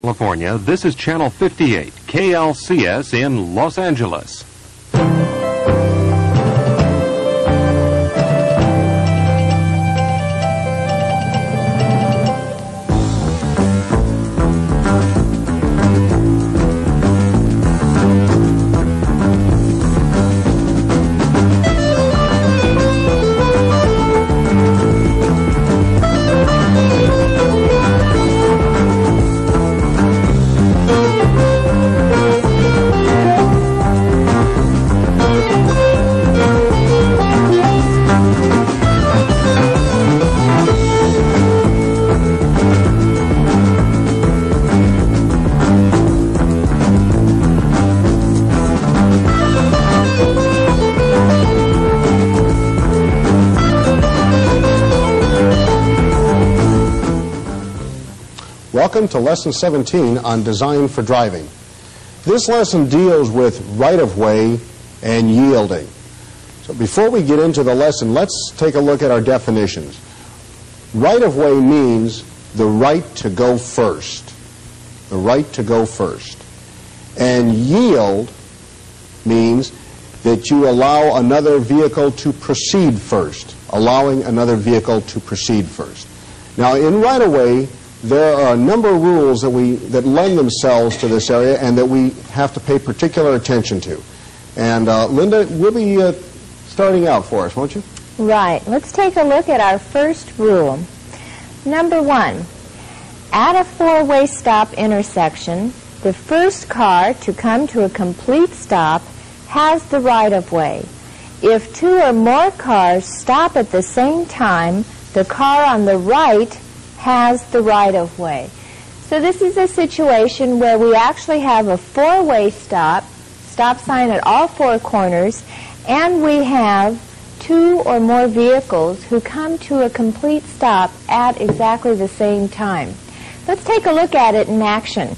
California, this is Channel 58, KLCS in Los Angeles. Welcome to Lesson 17 on Design for Driving. This lesson deals with right-of-way and yielding. So before we get into the lesson, let's take a look at our definitions. Right-of-way means the right to go first. The right to go first. And yield means that you allow another vehicle to proceed first, allowing another vehicle to proceed first. Now, in right-of-way, there are a number of rules that lend themselves to this area and that we have to pay particular attention to. And Linda, will be starting out for us, won't you? Right. Let's take a look at our first rule. Number 1, at a four-way stop intersection, the first car to come to a complete stop has the right-of-way. If two or more cars stop at the same time, the car on the right has the right-of-way. So this is a situation where we actually have a four-way stop sign at all four corners, and we have two or more vehicles who come to a complete stop at exactly the same time. Let's take a look at it in action.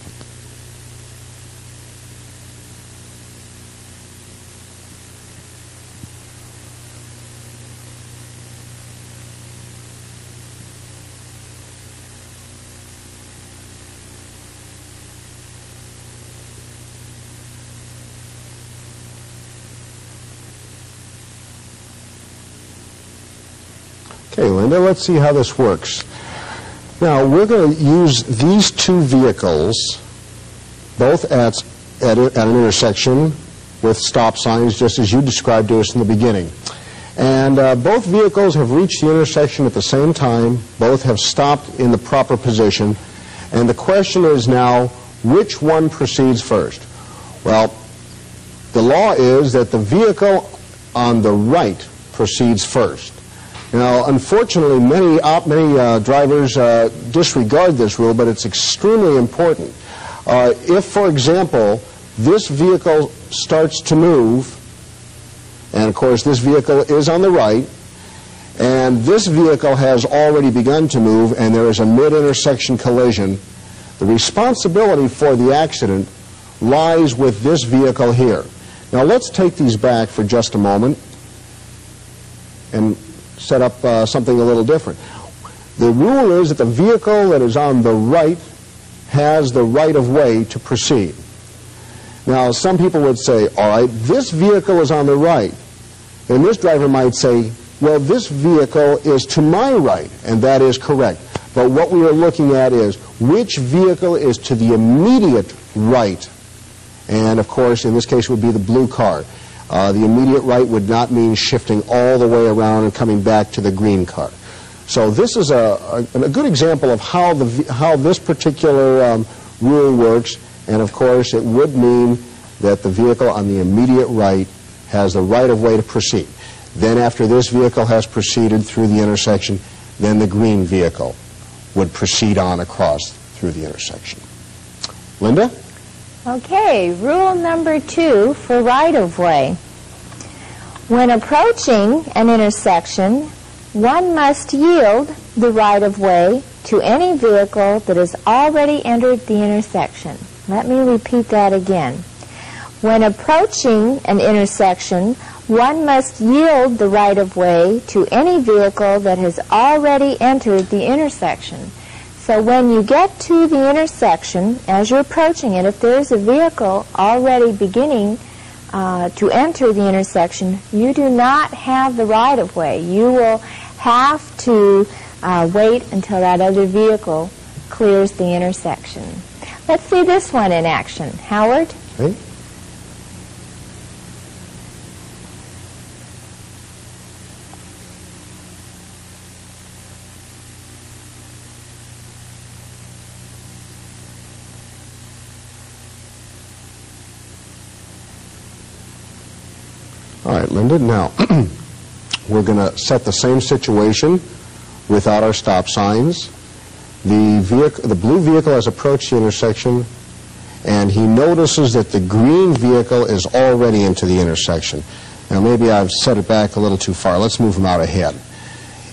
Okay, Linda, let's see how this works. Now, we're going to use these two vehicles, both at an intersection with stop signs, just as you described to us in the beginning. And both vehicles have reached the intersection at the same time. Both have stopped in the proper position. And the question is now, which one proceeds first? Well, the law is that the vehicle on the right proceeds first. Now, unfortunately, many drivers disregard this rule, but it's extremely important. If, for example, this vehicle starts to move, and of course this vehicle is on the right, and this vehicle has already begun to move, and there is a mid-intersection collision, the responsibility for the accident lies with this vehicle here. Now, let's take these back for just a moment and set up something a little different. The rule is that the vehicle that is on the right has the right-of-way to proceed. Now, some people would say, all right, this vehicle is on the right. And this driver might say, well, this vehicle is to my right, and that is correct. But what we are looking at is which vehicle is to the immediate right. And, of course, in this case, it would be the blue car. The immediate right would not mean shifting all the way around and coming back to the green car. So this is a good example of how this particular rule works, and of course it would mean that the vehicle on the immediate right has the right-of-way to proceed. Then after this vehicle has proceeded through the intersection, then the green vehicle would proceed on across through the intersection. Linda? Okay, rule number 2 for right-of-way. When approaching an intersection, one must yield the right-of-way to any vehicle that has already entered the intersection. Let me repeat that again. When approaching an intersection, one must yield the right-of-way to any vehicle that has already entered the intersection. So when you get to the intersection, as you're approaching it, if there's a vehicle already beginning to enter the intersection, you do not have the right-of-way. You will have to wait until that other vehicle clears the intersection. Let's see this one in action. Howard? Okay. All right, Linda, now we're going to set the same situation without our stop signs. The blue vehicle has approached the intersection, and he notices that the green vehicle is already into the intersection. Now, maybe I've set it back a little too far. Let's move him out ahead.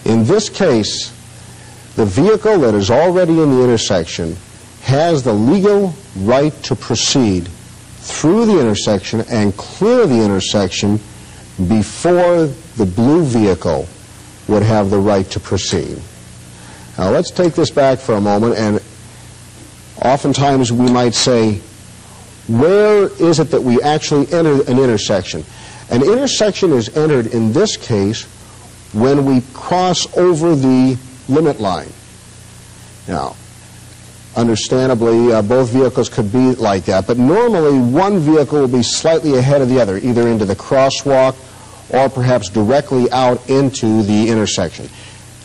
In this case, the vehicle that is already in the intersection has the legal right to proceed through the intersection and clear the intersection before the blue vehicle would have the right to proceed. Now let's take this back for a moment, and oftentimes we might say, where is it that we actually enter an intersection? An intersection is entered in this case when we cross over the limit line. Now, understandably, both vehicles could be like that, but normally one vehicle will be slightly ahead of the other, either into the crosswalk or perhaps directly out into the intersection.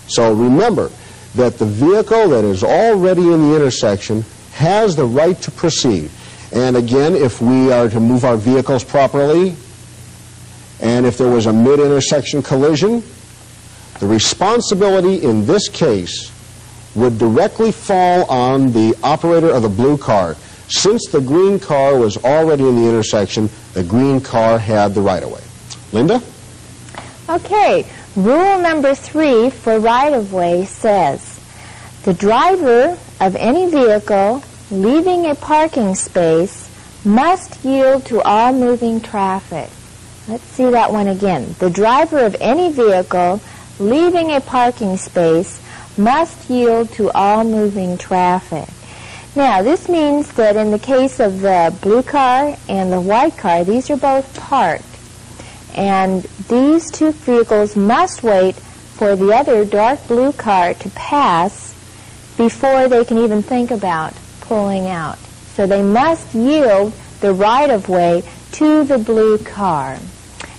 So remember that the vehicle that is already in the intersection has the right to proceed. And again, if we are to move our vehicles properly, and if there was a mid-intersection collision, the responsibility in this case would directly fall on the operator of the blue car. Since the green car was already in the intersection, the green car had the right-of-way. Linda? Okay, rule number 3 for right-of-way says, the driver of any vehicle leaving a parking space must yield to all moving traffic. Let's see that one again. The driver of any vehicle leaving a parking space must yield to all moving traffic. Now, this means that in the case of the blue car and the white car, these are both parked. And these two vehicles must wait for the other dark blue car to pass before they can even think about pulling out. So they must yield the right-of-way to the blue car.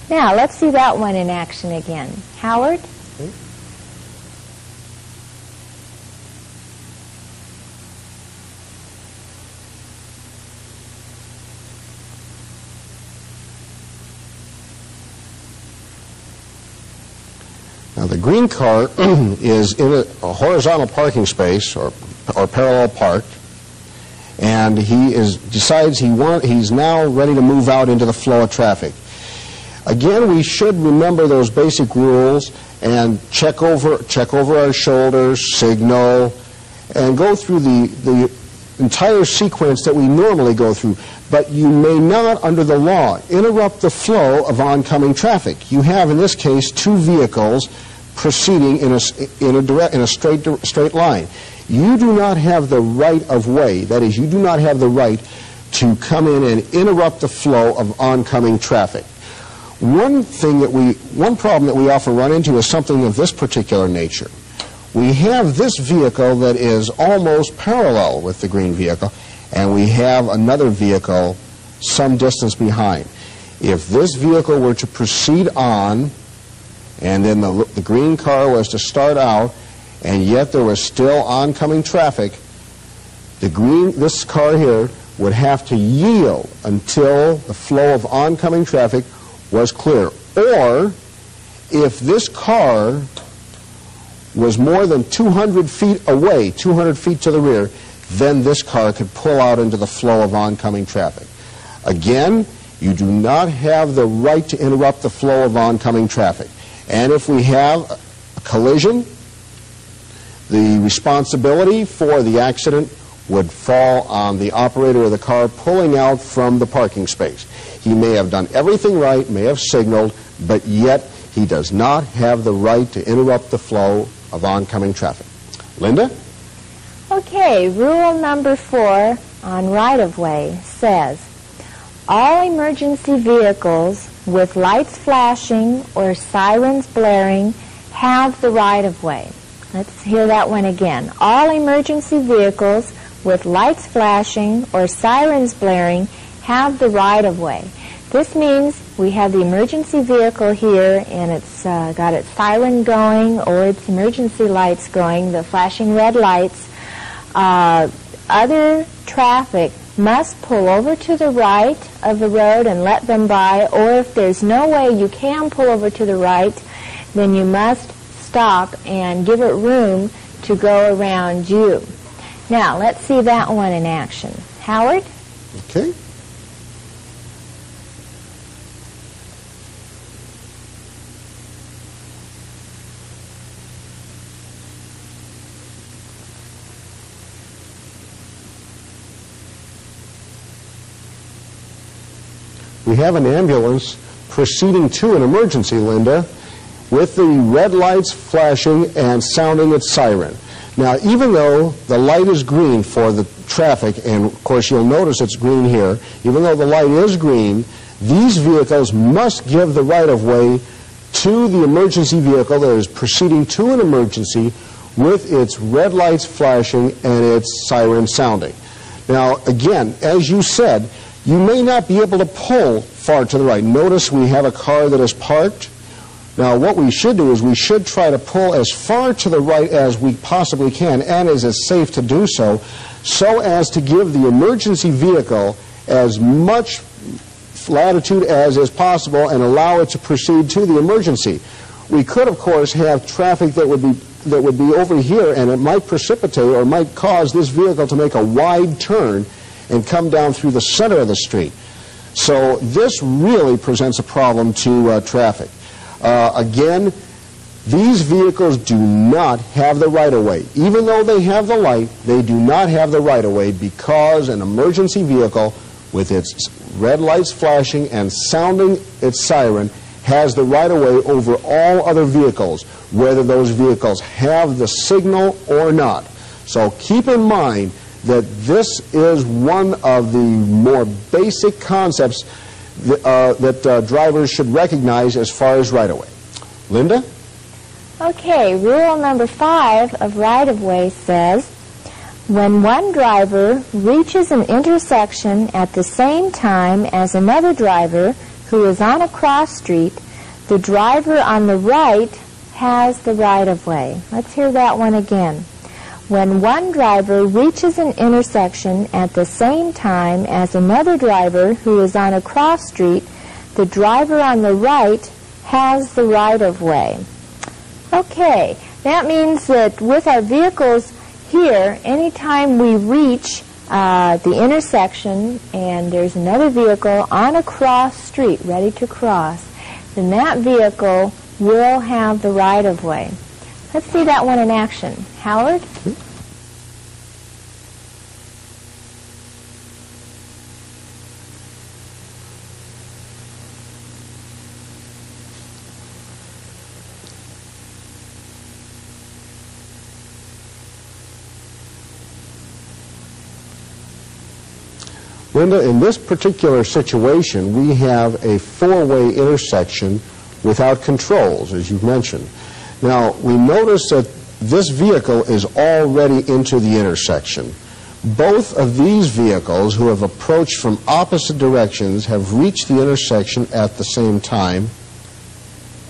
Now, let's see that one in action again. Howard? Now, the green car is in a horizontal parking space or parallel parked, and he decides he's now ready to move out into the flow of traffic. Again, we should remember those basic rules and check over our shoulders, signal, and go through the entire sequence that we normally go through. But you may not, under the law, interrupt the flow of oncoming traffic. You have, in this case, two vehicles proceeding in a straight line. You do not have the right of way. That is, you do not have the right to come in and interrupt the flow of oncoming traffic. One problem that we often run into is something of this particular nature. We have this vehicle that is almost parallel with the green vehicle, and we have another vehicle some distance behind. If this vehicle were to proceed on, and then the green car was to start out, and yet there was still oncoming traffic, this car here would have to yield until the flow of oncoming traffic was clear. Or, if this car was more than 200 feet away, 200 feet to the rear, then this car could pull out into the flow of oncoming traffic. Again, you do not have the right to interrupt the flow of oncoming traffic. And if we have a collision, the responsibility for the accident would fall on the operator of the car pulling out from the parking space. He may have done everything right, may have signaled, but yet he does not have the right to interrupt the flow of oncoming traffic. Linda? Okay, rule number 4 on right-of-way says, all emergency vehicles with lights flashing or sirens blaring have the right-of-way. Let's hear that one again. All emergency vehicles with lights flashing or sirens blaring have the right-of-way. This means we have the emergency vehicle here and it's got its siren going or its emergency lights going, the flashing red lights. Other traffic must pull over to the right of the road and let them by, or if there's no way you can pull over to the right, then you must stop and give it room to go around you. Now, let's see that one in action. Howard? Okay. We have an ambulance proceeding to an emergency, Linda, with the red lights flashing and sounding its siren. Now, even though the light is green for the traffic, and of course you'll notice it's green here, even though the light is green, these vehicles must give the right-of-way to the emergency vehicle that is proceeding to an emergency with its red lights flashing and its siren sounding. Now, again, as you said, you may not be able to pull far to the right. Notice we have a car that is parked. Now, what we should do is we should try to pull as far to the right as we possibly can, and as it's safe to do so, so as to give the emergency vehicle as much latitude as is possible and allow it to proceed to the emergency. We could, of course, have traffic that would be over here, and it might precipitate or might cause this vehicle to make a wide turn and come down through the center of the street. So this really presents a problem to traffic. Again, these vehicles do not have the right-of-way. Even though they have the light, they do not have the right-of-way because an emergency vehicle with its red lights flashing and sounding its siren has the right-of-way over all other vehicles, whether those vehicles have the signal or not. So keep in mind that this is one of the more basic concepts that drivers should recognize as far as right-of-way. Linda? Okay, rule number 5 of right-of-way says, when one driver reaches an intersection at the same time as another driver who is on a cross street, the driver on the right has the right-of-way. Let's hear that one again. When one driver reaches an intersection at the same time as another driver who is on a cross street, the driver on the right has the right-of-way. Okay, that means that with our vehicles here, anytime we reach the intersection and there's another vehicle on a cross street ready to cross, then that vehicle will have the right-of-way. Let's see that one in action. Howard? Linda, in this particular situation, we have a four-way intersection without controls, as you've mentioned. Now, we notice that this vehicle is already into the intersection. Both of these vehicles, who have approached from opposite directions, have reached the intersection at the same time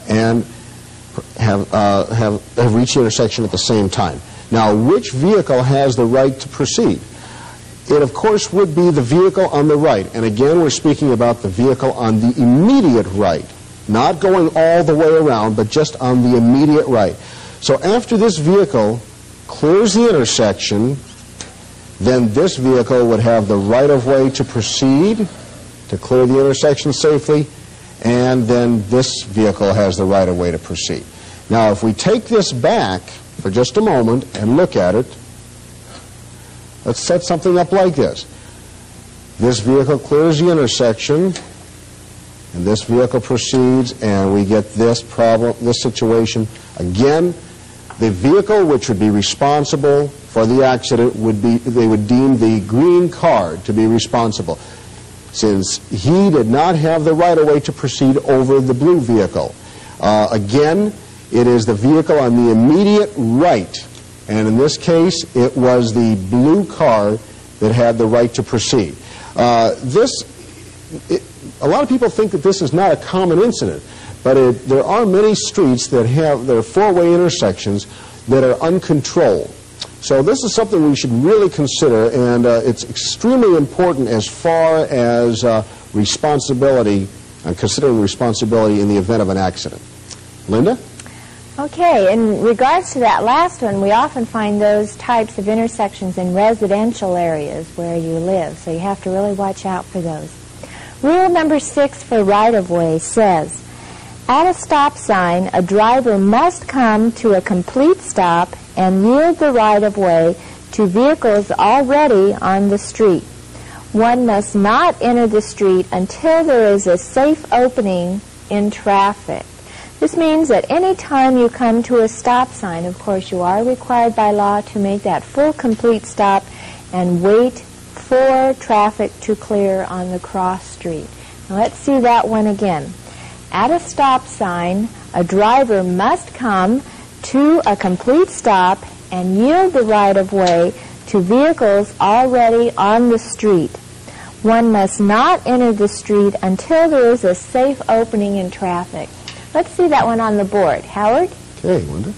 and have reached the intersection at the same time. Now, which vehicle has the right to proceed? It, of course, would be the vehicle on the right. And again, we're speaking about the vehicle on the immediate right. Not going all the way around, but just on the immediate right. So after this vehicle clears the intersection, then this vehicle would have the right-of-way to proceed, to clear the intersection safely, and then this vehicle has the right-of-way to proceed. Now, if we take this back for just a moment and look at it, let's set something up like this. This vehicle clears the intersection, and this vehicle proceeds, and we get this problem, this situation. Again, the vehicle which would be responsible for the accident would be, they would deem the green car to be responsible, since he did not have the right-of-way to proceed over the blue vehicle. Again, it is the vehicle on the immediate right, and in this case, it was the blue car that had the right to proceed. A lot of people think that this is not a common incident, but there are many streets that have their four-way intersections that are uncontrolled. So this is something we should really consider, and it's extremely important as far as responsibility, and considering responsibility in the event of an accident. Linda? Okay, in regards to that last one, we often find those types of intersections in residential areas where you live, so you have to really watch out for those. Rule number 6 for right-of-way says, at a stop sign, a driver must come to a complete stop and yield the right-of-way to vehicles already on the street. One must not enter the street until there is a safe opening in traffic. This means that any time you come to a stop sign, of course, you are required by law to make that full complete stop and wait for traffic to clear on the cross street. Now let's see that one again. At a stop sign, a driver must come to a complete stop and yield the right-of-way to vehicles already on the street. One must not enter the street until there is a safe opening in traffic. Let's see that one on the board. Howard? Okay, Linda.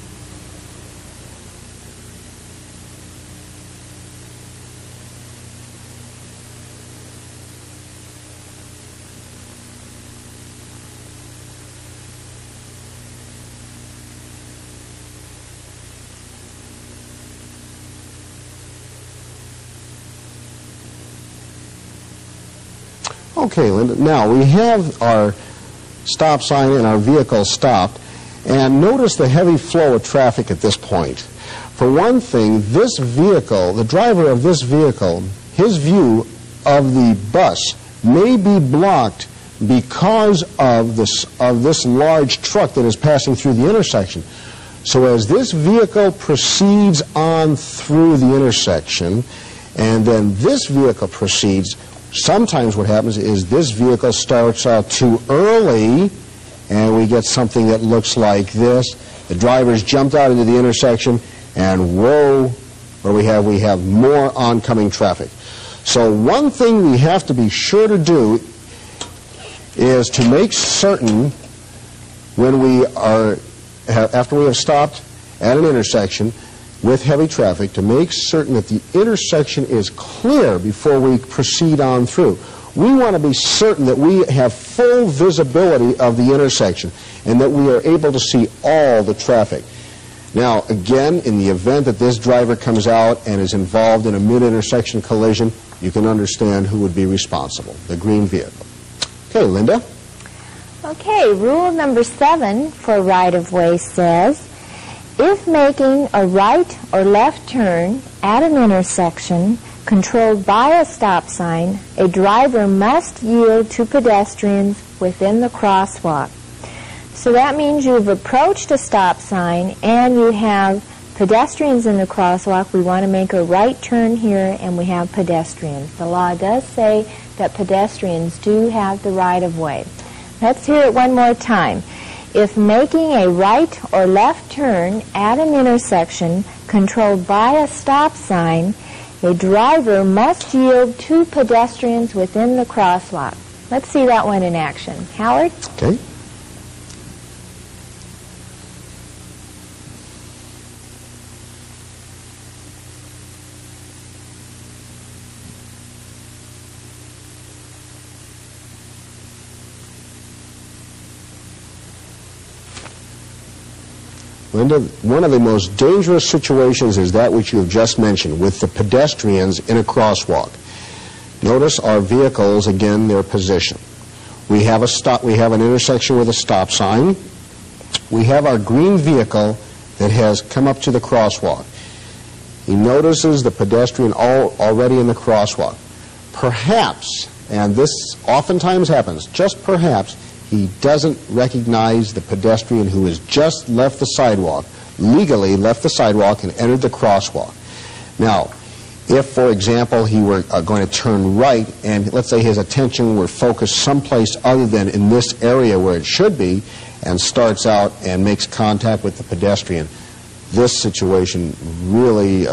Okay, Linda. Now, we have our stop sign and our vehicle stopped, and notice the heavy flow of traffic at this point. For one thing, this vehicle, the driver of this vehicle, his view of the bus may be blocked because of this large truck that is passing through the intersection. So as this vehicle proceeds on through the intersection, and then this vehicle proceeds, sometimes what happens is this vehicle starts out too early, and we get something that looks like this. The driver's jumped out into the intersection, and whoa, what do we have more oncoming traffic. So one thing we have to be sure to do is to make certain when we are, after we have stopped at an intersection with heavy traffic, to make certain that the intersection is clear before we proceed on through. We want to be certain that we have full visibility of the intersection and that we are able to see all the traffic. Now, again, in the event that this driver comes out and is involved in a mid-intersection collision, you can understand who would be responsible, the green vehicle. Okay, Linda? Okay, rule number 7 for right-of-way says, if making a right or left turn at an intersection controlled by a stop sign, a driver must yield to pedestrians within the crosswalk. So that means you've approached a stop sign and you have pedestrians in the crosswalk. We want to make a right turn here and we have pedestrians. The law does say that pedestrians do have the right-of-way. Let's hear it one more time. If making a right or left turn at an intersection controlled by a stop sign, a driver must yield to pedestrians within the crosswalk. Let's see that one in action. Howard? Okay. Linda, one of the most dangerous situations is that which you have just mentioned, with the pedestrians in a crosswalk. Notice our vehicles, again, their position. We have an intersection with a stop sign. We have our green vehicle that has come up to the crosswalk. He notices the pedestrian already in the crosswalk. Perhaps, and this oftentimes happens, just perhaps, he doesn't recognize the pedestrian who has just left the sidewalk, legally left the sidewalk and entered the crosswalk. Now, if, for example, he were going to turn right, and let's say his attention were focused someplace other than in this area where it should be, and starts out and makes contact with the pedestrian, this situation really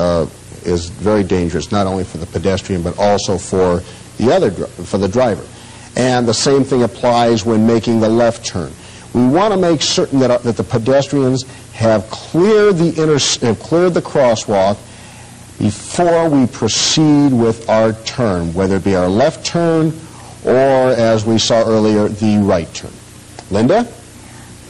is very dangerous, not only for the pedestrian but also for the driver. And the same thing applies when making the left turn. We want to make certain that the pedestrians have cleared the crosswalk before we proceed with our turn, whether it be our left turn or, as we saw earlier, the right turn. Linda?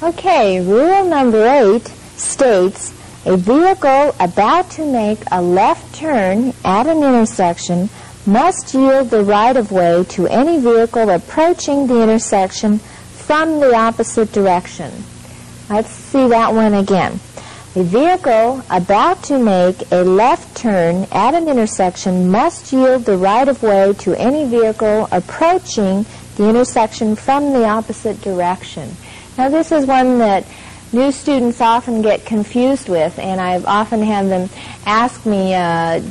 Okay, rule number 8 states a vehicle about to make a left turn at an intersection must yield the right-of-way to any vehicle approaching the intersection from the opposite direction. Let's see that one again. A vehicle about to make a left turn at an intersection must yield the right-of-way to any vehicle approaching the intersection from the opposite direction. Now, this is one that new students often get confused with, and I've often had them ask me,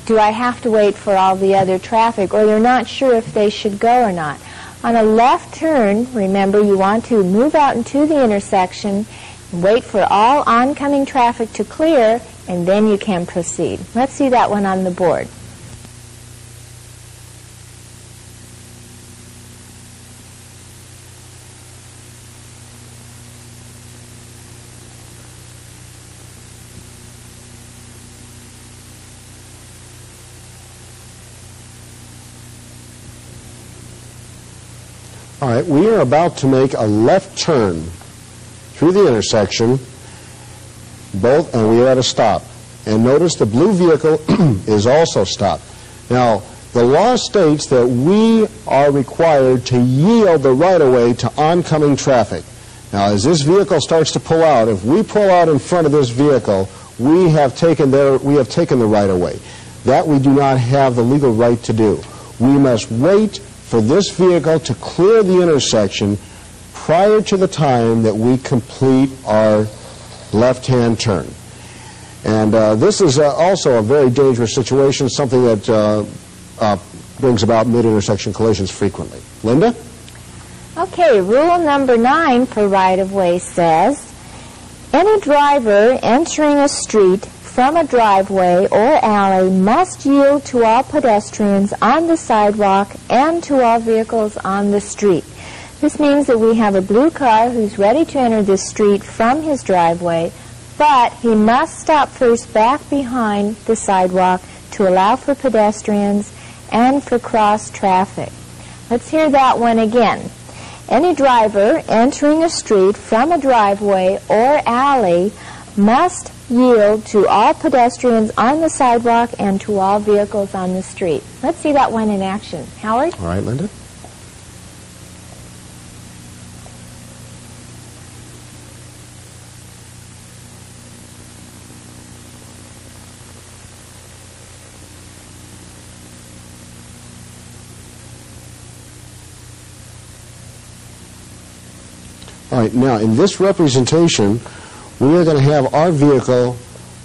do I have to wait for all the other traffic, or they're not sure if they should go or not. On a left turn, remember, you want to move out into the intersection, wait for all oncoming traffic to clear, and then you can proceed. Let's see that one on the board. All right, we are about to make a left turn through the intersection, and we are at a stop. And notice the blue vehicle is also stopped. Now, the law states that we are required to yield the right-of-way to oncoming traffic. Now, as this vehicle starts to pull out, if we pull out in front of this vehicle, we have taken the right-of-way. That we do not have the legal right to do. We must wait for this vehicle to clear the intersection prior to the time that we complete our left-hand turn. And this is also a very dangerous situation, something that brings about mid-intersection collisions frequently. Linda? Okay, rule number 9 for right-of-way says, any driver entering a street from a driveway or alley must yield to all pedestrians on the sidewalk and to all vehicles on the street. This means that we have a blue car who's ready to enter this street from his driveway, but he must stop first back behind the sidewalk to allow for pedestrians and for cross traffic. Let's hear that one again. Any driver entering a street from a driveway or alley must yield to all pedestrians on the sidewalk and to all vehicles on the street. Let's see that one in action. Howard? All right, Linda. All right, now in this representation, we are going to have our vehicle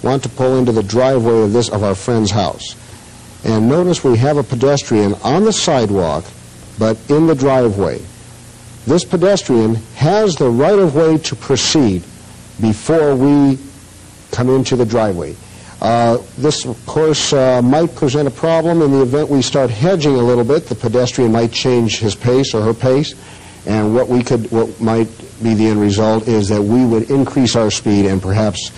want to pull into the driveway of our friend's house. And notice we have a pedestrian on the sidewalk, but in the driveway. This pedestrian has the right-of-way to proceed before we come into the driveway. This, of course, might present a problem in the event we start hedging a little bit. The pedestrian might change his pace or her pace, and what might be the end result is that we would increase our speed and perhaps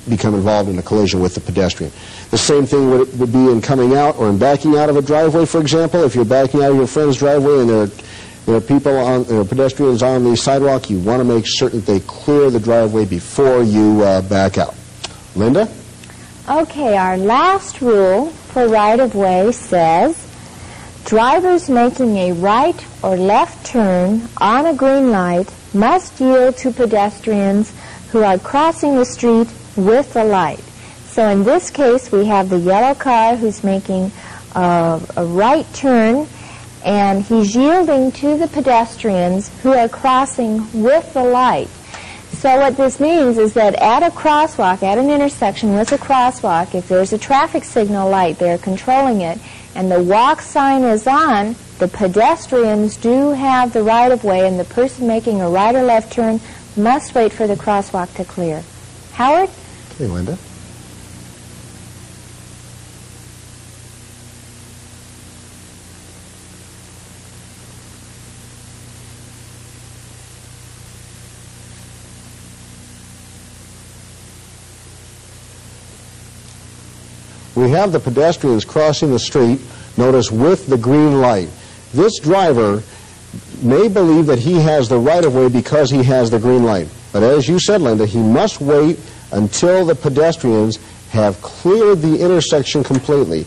become involved in a collision with the pedestrian. The same thing would be in coming out or in backing out of a driveway, for example. If you're backing out of your friend's driveway and there are pedestrians on the sidewalk, you want to make certain that they clear the driveway before you back out. Linda? Okay, our last rule for right-of-way says, drivers making a right or left turn on a green light must yield to pedestrians who are crossing the street with the light. So in this case, we have the yellow car who's making a right turn, and he's yielding to the pedestrians who are crossing with the light. So what this means is that at a crosswalk, at an intersection with a crosswalk, if there's a traffic signal light there controlling it, and the walk sign is on, the pedestrians do have the right-of-way, and the person making a right or left turn must wait for the crosswalk to clear. Howard? Okay, Linda. We have the pedestrians crossing the street, notice, with the green light. This driver may believe that he has the right-of-way because he has the green light. But as you said, Linda, he must wait until the pedestrians have cleared the intersection completely.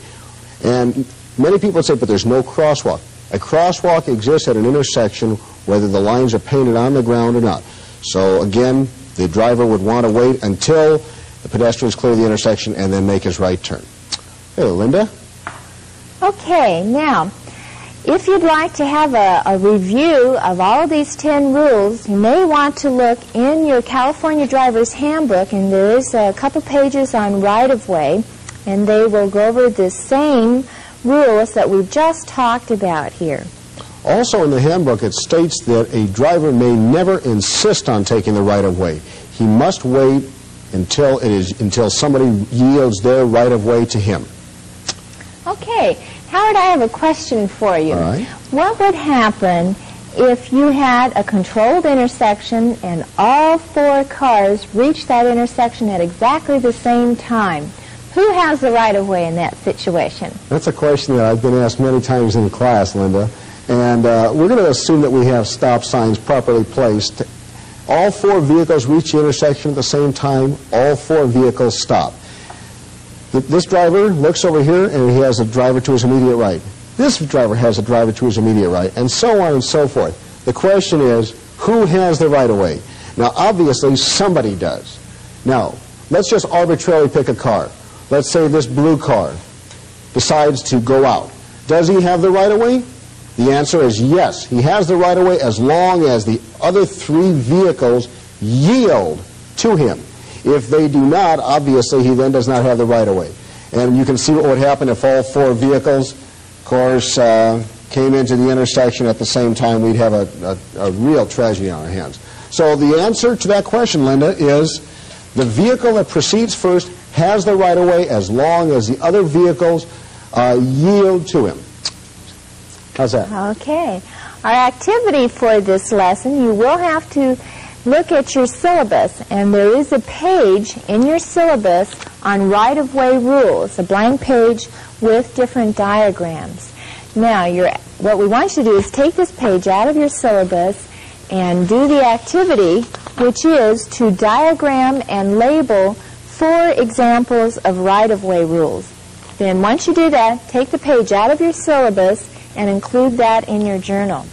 And many people say, but there's no crosswalk. A crosswalk exists at an intersection whether the lines are painted on the ground or not. So again, the driver would want to wait until the pedestrians clear the intersection and then make his right turn. Hey, Linda? Okay, now, if you'd like to have a review of all of these 10 rules, you may want to look in your California Driver's Handbook, and there is a couple pages on right-of-way, and they will go over the same rules that we've just talked about here. Also in the handbook, it states that a driver may never insist on taking the right-of-way. He must wait until somebody yields their right-of-way to him. Okay, Howard, I have a question for you. All right. What would happen if you had a controlled intersection and all 4 cars reached that intersection at exactly the same time? Who has the right-of-way in that situation? That's a question that I've been asked many times in class, Linda. And we're going to assume that we have stop signs properly placed. All 4 vehicles reach the intersection at the same time. All 4 vehicles stop. This driver looks over here, and he has a driver to his immediate right. This driver has a driver to his immediate right, and so on and so forth. The question is, who has the right-of-way? Now, obviously, somebody does. Now, let's just arbitrarily pick a car. Let's say this blue car decides to go out. Does he have the right-of-way? The answer is yes. He has the right-of-way as long as the other 3 vehicles yield to him. If they do not, obviously, he then does not have the right-of-way. And you can see what would happen if all 4 vehicles, of course, came into the intersection at the same time. We'd have a real tragedy on our hands. So the answer to that question, Linda, is the vehicle that proceeds first has the right-of-way as long as the other vehicles yield to him. How's that? Okay. Our activity for this lesson, you will have to look at your syllabus, and there is a page in your syllabus on right-of-way rules, a blank page with different diagrams. Now, what we want you to do is take this page out of your syllabus and do the activity, which is to diagram and label 4 examples of right-of-way rules. Then once you do that, take the page out of your syllabus and include that in your journal.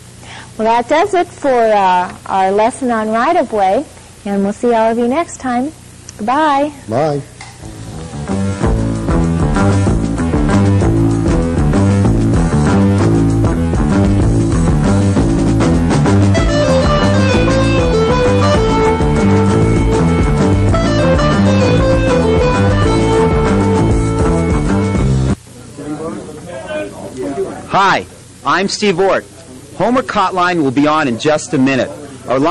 Well, that does it for our lesson on right-of-way, and we'll see all of you next time. Goodbye. Bye. Hi, I'm Steve Ort. Homework Hotline will be on in just a minute. Our line